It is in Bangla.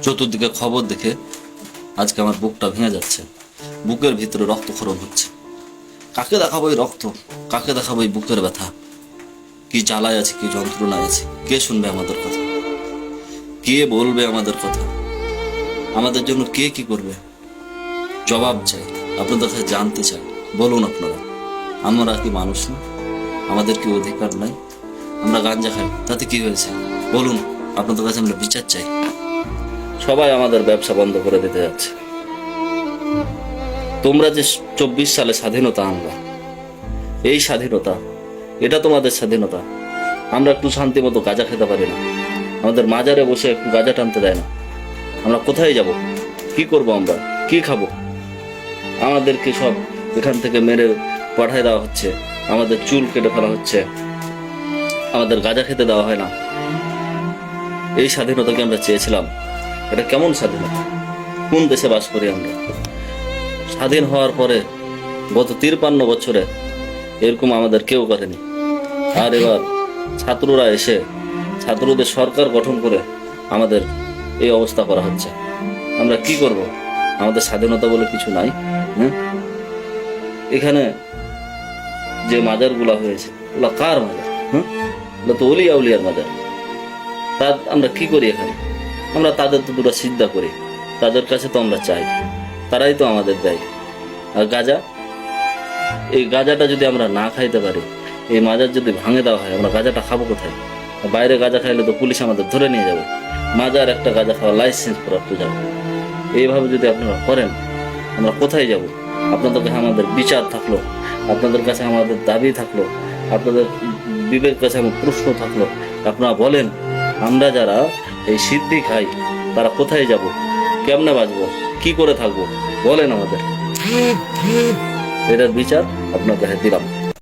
চতুর্দিকে খবর দেখে আজকে আমার বুকটা ভেঙে যাচ্ছে, বুকের ভিতরে রক্তক্ষরণ হচ্ছে। কাকে দেখাবো এই রক্ত, কাকে দেখাবো এই বুকের ব্যথা? কি জ্বালায় আছে, কি যন্ত্রণায় আছে? কে শুনবে আমাদের কথা? কে বলবে আমাদের কথা? আমাদের জন্য কে কি করবে? জবাব চাই, আপনাদের কাছে জানতে চাই। বলুন আপনারা, আমরা কি মানুষ না? আমাদের কি অধিকার নাই? আমরা গাঞ্জা খাই, তাতে কি হয়েছে? বলুন, আপনাদের কাছে আমরা বিচার চাই। সবাই আমাদের ব্যবসা বন্ধ করে দিতে যাচ্ছে। তোমরা যে 24 সালে স্বাধীনতা আনলা, এই স্বাধীনতা, এটা তোমাদের স্বাধীনতা। আমরা একটু শান্তি মতো গাঁজা খেতে পারি না, আমাদের মাজারে বসে একটু গাঁজা টানতে দেয় না। আমরা কোথায় যাব? কি করব? আমরা কি খাবো? আমাদেরকে সব এখান থেকে মেরে পাঠায় দেওয়া হচ্ছে, আমাদের চুল কেটে ফেলা হচ্ছে, আমাদের গাঁজা খেতে দেওয়া হয় না। এই স্বাধীনতাকে আমরা চেয়েছিলাম? এটা কেমন স্বাধীনতা? কোন দেশে বাস করি আমরা? স্বাধীন হওয়ার পরে গত 53 বছরে এরকম আমাদের কেউ করেনি। আর এবার ছাত্ররা এসে ছাত্রদের সরকার গঠন করে আমাদের এই অবস্থা করা হচ্ছে। আমরা কি করব? আমাদের স্বাধীনতা বলে কিছু নাই। এখানে যে মাজারগুলা হয়েছে, ওগুলা কার মাজার? ওগুলো তো অলিয়া উলিয়ার মাজার। তার আমরা কি করি এখানে? আমরা তাদের তো দুটো সিদ্ধা করি, তাদের কাছে তো আমরা চাই, তারাই তো আমাদের দেয়। আর গাঁজা, এই গাঁজাটা যদি আমরা না খাইতে পারি, এই মাজার যদি ভাঙে দেওয়া হয়, আমরা গাঁজাটা খাবো কোথায়? বাইরে গাঁজা খাইলে তো পুলিশ আমাদের ধরে নিয়ে যাবে। মাজার একটা গাঁজা খাওয়া লাইসেন্স প্রাপ্ত যাবে। এইভাবে যদি আপনারা করেন, আমরা কোথায় যাব? আপনাদের কাছে আমাদের বিচার থাকলো, আপনাদের কাছে আমাদের দাবি থাকলো, আপনাদের বিবেকের কাছে আমার প্রশ্ন থাকলো। আপনারা বলেন, আমরা যারা এই সিদ্ধি খাই তারা কোথায় যাব? কেমনে বাঁচবো? কি করে থাকবো? বলেন আমাদের। এটার বিচার আপনার কাছে দিলাম।